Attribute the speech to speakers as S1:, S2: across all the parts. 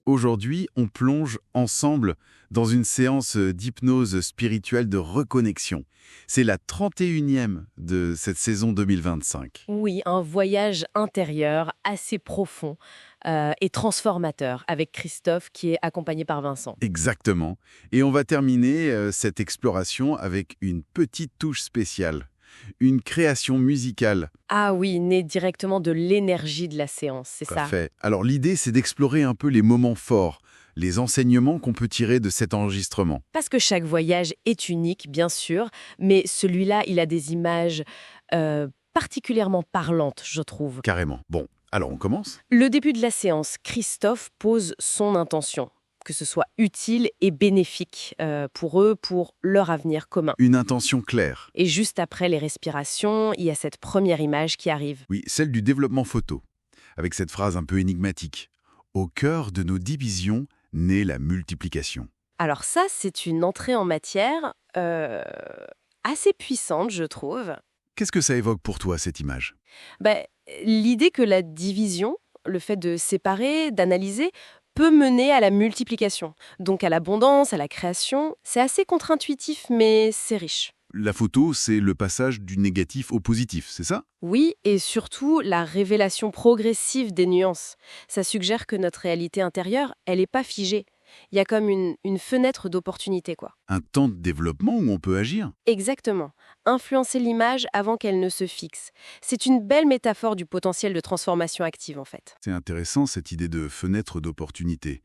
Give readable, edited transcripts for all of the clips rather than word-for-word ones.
S1: Aujourd'hui, on plonge ensemble dans une séance d'hypnose spirituelle de reconnexion. C'est la 31e de cette saison 2025.
S2: Oui, un voyage intérieur assez profond et transformateur avec Christophe qui est accompagné par Vincent.
S1: Exactement. Et on va terminer cette exploration avec une petite touche spéciale. Une création musicale.
S2: Ah oui, né directement de l'énergie de la séance, c'est ça.
S1: Parfait. Alors l'idée, c'est d'explorer un peu les moments forts, les enseignements qu'on peut tirer de cet enregistrement.
S2: Parce que chaque voyage est unique, bien sûr, mais celui-là, il a des images particulièrement parlantes, je trouve.
S1: Carrément. Bon, alors on commence ?
S2: Le début de la séance, Christophe pose son intention, que ce soit utile et bénéfique pour eux, pour leur avenir commun.
S1: Une intention claire.
S2: Et juste après les respirations, il y a cette première image qui arrive.
S1: Oui, celle du développement photo, avec cette phrase un peu énigmatique. Au cœur de nos divisions naît la multiplication.
S2: Alors ça, c'est une entrée en matière assez puissante, je trouve.
S1: Qu'est-ce que ça évoque pour toi, cette image ?
S2: Ben, l'idée que la division, le fait de séparer, d'analyser, peut mener à la multiplication, donc à l'abondance, à la création. C'est assez contre-intuitif, mais c'est riche.
S1: La photo, c'est le passage du négatif au positif, c'est ça ?
S2: Oui, et surtout la révélation progressive des nuances. Ça suggère que notre réalité intérieure, elle n'est pas figée. Il y a comme une fenêtre d'opportunité, quoi.
S1: Un temps de développement où on peut agir ?
S2: Exactement. Influencer l'image avant qu'elle ne se fixe. C'est une belle métaphore du potentiel de transformation active, en fait.
S1: C'est intéressant, cette idée de fenêtre d'opportunité.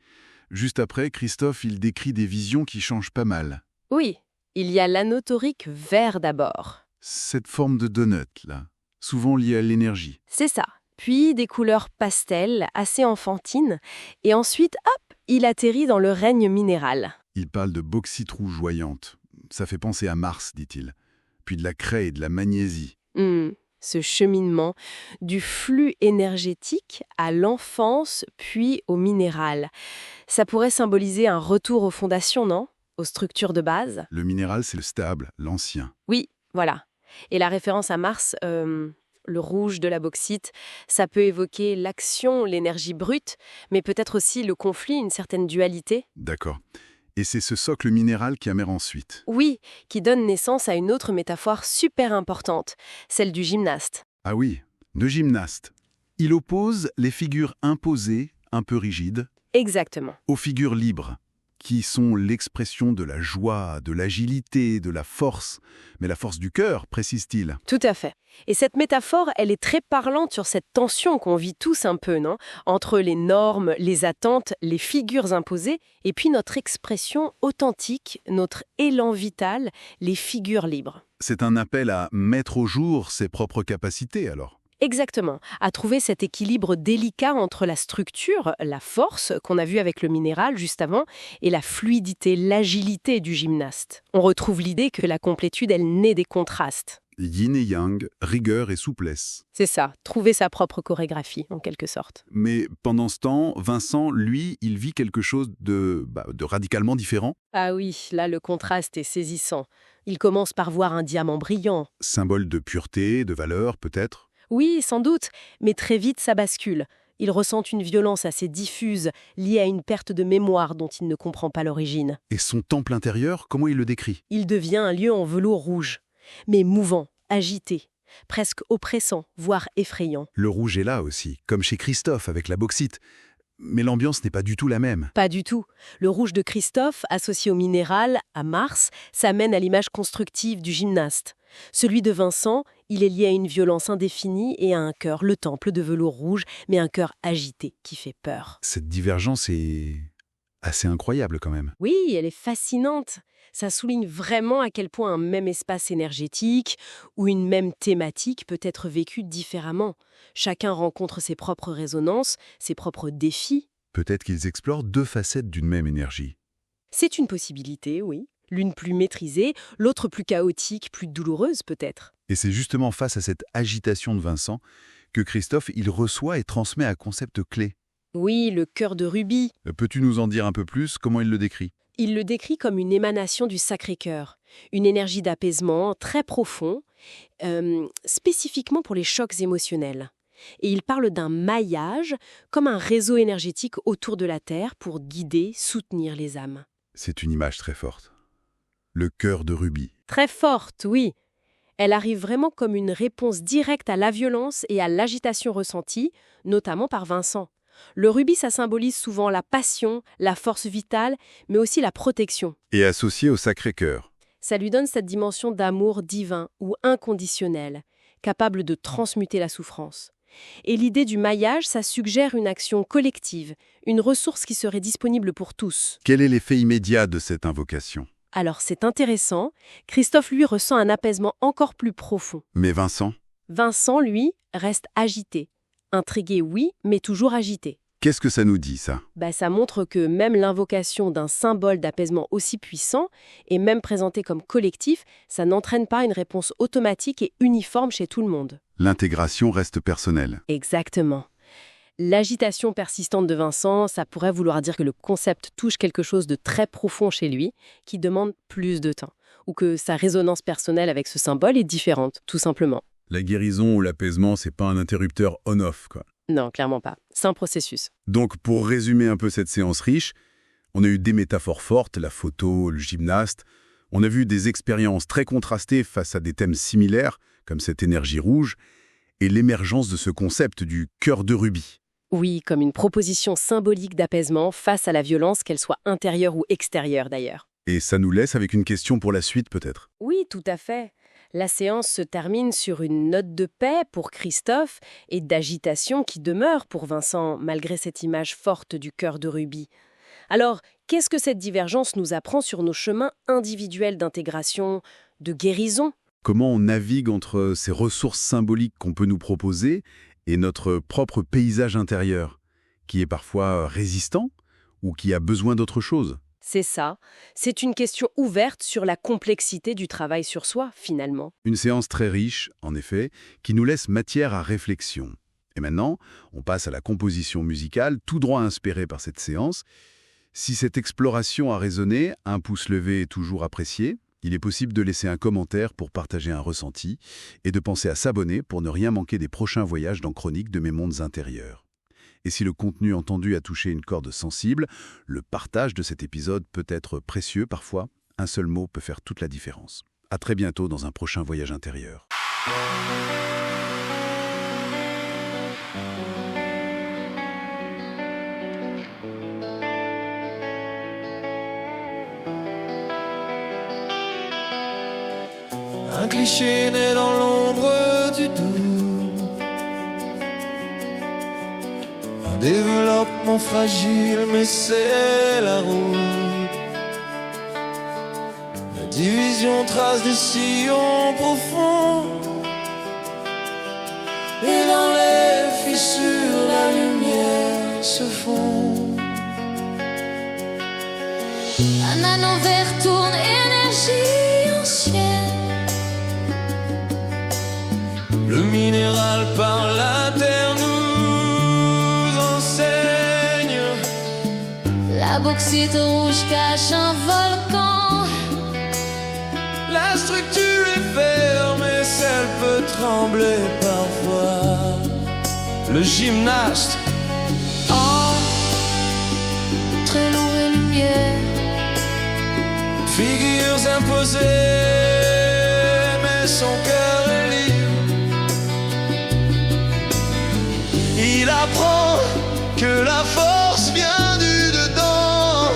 S1: Juste après, Christophe, il décrit des visions qui changent pas mal.
S2: Oui, il y a l'anotorique vert d'abord.
S1: Cette forme de donut, là, souvent liée à l'énergie.
S2: C'est ça. Puis des couleurs pastel, assez enfantines. Et ensuite, hop, il atterrit dans le règne minéral.
S1: Il parle de bauxite rougeoyante. Ça fait penser à Mars, dit-il. Puis de la craie et de la magnésie.
S2: Ce cheminement du flux énergétique à l'enfance, puis au minéral. Ça pourrait symboliser un retour aux fondations, non ? Aux structures de base ?
S1: Le minéral, c'est le stable, l'ancien.
S2: Oui, voilà. Et la référence à Mars, le rouge de la bauxite, ça peut évoquer l'action, l'énergie brute, mais peut-être aussi le conflit, une certaine dualité.
S1: D'accord. Et c'est ce socle minéral qui amère ensuite.
S2: Oui, qui donne naissance à une autre métaphore super importante, celle du gymnaste.
S1: Ah oui, le gymnaste. Il oppose les figures imposées, un peu rigides,
S2: Exactement.
S1: aux figures libres, qui sont l'expression de la joie, de l'agilité, de la force, mais la force du cœur, précise-t-il.
S2: Tout à fait. Et cette métaphore, elle est très parlante sur cette tension qu'on vit tous un peu, non ? Entre les normes, les attentes, les figures imposées, et puis notre expression authentique, notre élan vital, les figures libres.
S1: C'est un appel à mettre au jour ses propres capacités, alors.
S2: Exactement, à trouver cet équilibre délicat entre la structure, la force qu'on a vu avec le minéral juste avant, et la fluidité, l'agilité du gymnaste. On retrouve l'idée que la complétude, elle naît des contrastes.
S1: Yin et yang, rigueur et souplesse.
S2: C'est ça, trouver sa propre chorégraphie, en quelque sorte.
S1: Mais pendant ce temps, Vincent, lui, il vit quelque chose de radicalement différent.
S2: Ah oui, là le contraste est saisissant. Il commence par voir un diamant brillant.
S1: Symbole de pureté, de valeur, peut-être.
S2: Oui, sans doute, mais très vite ça bascule. Il ressent une violence assez diffuse, liée à une perte de mémoire dont il ne comprend pas l'origine.
S1: Et son temple intérieur, comment il le décrit ?
S2: Il devient un lieu en velours rouge, mais mouvant, agité, presque oppressant, voire effrayant.
S1: Le rouge est là aussi, comme chez Christophe avec la bauxite. Mais l'ambiance n'est pas du tout la même.
S2: Pas du tout. Le rouge de Christophe, associé au minéral, à Mars, ça mène à l'image constructive du gymnaste. Celui de Vincent, il est lié à une violence indéfinie et à un cœur, le temple de velours rouge, mais un cœur agité qui fait peur.
S1: Cette divergence est assez incroyable quand même.
S2: Oui, elle est fascinante. Ça souligne vraiment à quel point un même espace énergétique ou une même thématique peut être vécu différemment. Chacun rencontre ses propres résonances, ses propres défis.
S1: Peut-être qu'ils explorent deux facettes d'une même énergie.
S2: C'est une possibilité, oui. L'une plus maîtrisée, l'autre plus chaotique, plus douloureuse peut-être.
S1: Et c'est justement face à cette agitation de Vincent que Christophe, il reçoit et transmet un concept clé.
S2: Oui, le cœur de rubis.
S1: Peux-tu nous en dire un peu plus ? Comment il le décrit ?
S2: Il le décrit comme une émanation du Sacré-Cœur, une énergie d'apaisement très profond, spécifiquement pour les chocs émotionnels. Et il parle d'un maillage, comme un réseau énergétique autour de la Terre pour guider, soutenir les âmes.
S1: C'est une image très forte. Le cœur de rubis.
S2: Très forte, oui. Elle arrive vraiment comme une réponse directe à la violence et à l'agitation ressentie, notamment par Vincent. Le rubis, ça symbolise souvent la passion, la force vitale, mais aussi la protection.
S1: Et associé au Sacré-Cœur.
S2: Ça lui donne cette dimension d'amour divin ou inconditionnel, capable de transmuter la souffrance. Et l'idée du maillage, ça suggère une action collective, une ressource qui serait disponible pour tous.
S1: Quel est l'effet immédiat de cette invocation?
S2: Alors c'est intéressant, Christophe lui ressent un apaisement encore plus profond.
S1: Mais Vincent?
S2: Vincent, lui, reste agité. Intrigué, oui, mais toujours agité.
S1: Qu'est-ce que ça nous dit, ça?
S2: Ça montre que même l'invocation d'un symbole d'apaisement aussi puissant, et même présenté comme collectif, ça n'entraîne pas une réponse automatique et uniforme chez tout le monde.
S1: L'intégration reste personnelle.
S2: Exactement. L'agitation persistante de Vincent, ça pourrait vouloir dire que le concept touche quelque chose de très profond chez lui, qui demande plus de temps, ou que sa résonance personnelle avec ce symbole est différente, tout simplement.
S1: La guérison ou l'apaisement, c'est pas un interrupteur on-off, quoi.
S2: Non, clairement pas. C'est un processus.
S1: Donc, pour résumer un peu cette séance riche, on a eu des métaphores fortes, la photo, le gymnaste. On a vu des expériences très contrastées face à des thèmes similaires, comme cette énergie rouge, et l'émergence de ce concept du cœur de rubis.
S2: Oui, comme une proposition symbolique d'apaisement face à la violence, qu'elle soit intérieure ou extérieure d'ailleurs.
S1: Et ça nous laisse avec une question pour la suite, peut-être.
S2: Oui, tout à fait. La séance se termine sur une note de paix pour Christophe et d'agitation qui demeure pour Vincent, malgré cette image forte du cœur de rubis. Alors, qu'est-ce que cette divergence nous apprend sur nos chemins individuels d'intégration, de guérison ?
S1: Comment on navigue entre ces ressources symboliques qu'on peut nous proposer et notre propre paysage intérieur, qui est parfois résistant ou qui a besoin d'autre chose?
S2: C'est ça. C'est une question ouverte sur la complexité du travail sur soi, finalement.
S1: Une séance très riche, en effet, qui nous laisse matière à réflexion. Et maintenant, on passe à la composition musicale, tout droit inspirée par cette séance. Si cette exploration a résonné, un pouce levé est toujours apprécié. Il est possible de laisser un commentaire pour partager un ressenti et de penser à s'abonner pour ne rien manquer des prochains voyages dans Chroniques de mes mondes intérieurs. Et si le contenu entendu a touché une corde sensible, le partage de cet épisode peut être précieux parfois. Un seul mot peut faire toute la différence. À très bientôt dans un prochain voyage intérieur.
S3: Un cliché né dans l'ombre du doute, un développement fragile, mais c'est la route. La division trace des sillons profonds, et dans les fissures la lumière se fond.
S4: Un anneau vert tourne, énergie ancienne.
S3: Le minéral par la terre nous enseigne.
S4: La bauxite rouge cache un volcan.
S3: La structure est ferme et elle peut trembler parfois. Le gymnaste
S4: Entre lourd et lumière,
S3: figures imposées, mais son cœur est libre. Il apprend que la force vient du dedans,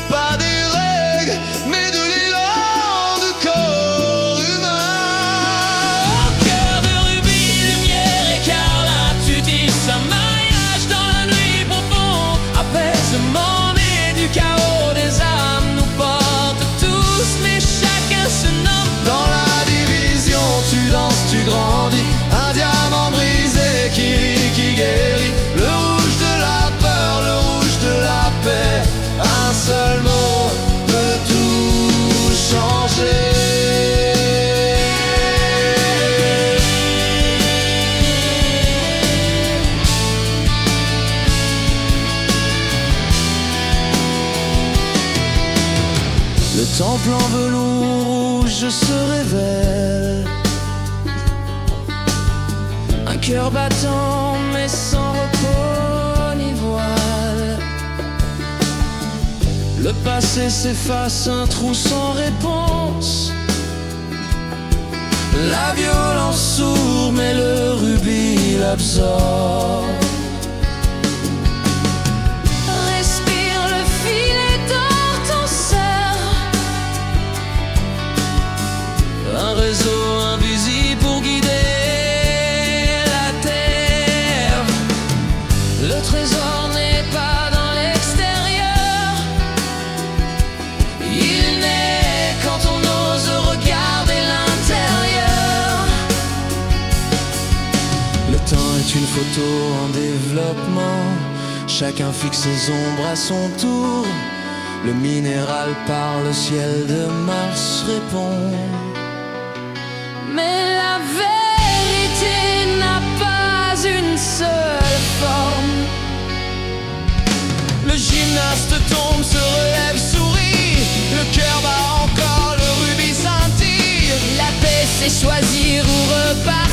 S3: pas des règles, mais de l'élan du corps humain. Au cœur de rubis, lumière écarlate, tu tisses un maillage dans la nuit profonde. Apaisement né du chaos des âmes nous porte tous, mais chacun se nomme. Dans la division, tu danses, tu grandis, un diamant brisé qui rit, qui guérit. Le rouge de la peur, le rouge de la paix. Un seul mot peut tout changer. Le temple en velours rouge se révèle, un cœur battant mais sans repos ni voile. Le passé s'efface, un trou sans réponse. La violence sourd mais le rubis l'absorbe.
S4: Respire le filet d'or, ton sœur.
S3: Un réseau invisible pour guider la terre. Le trésor n'est pas dans l'extérieur. Il naît quand on ose regarder l'intérieur. Le temps est une photo en développement. Chacun fixe ses ombres à son tour. Le minéral parle, le ciel de Mars répond.
S4: Mais la vérité n'a pas une seule forme.
S3: Le gymnaste tombe, se relève, sourit. Le cœur bat encore, le rubis scintille.
S4: La paix, c'est choisir ou repartir.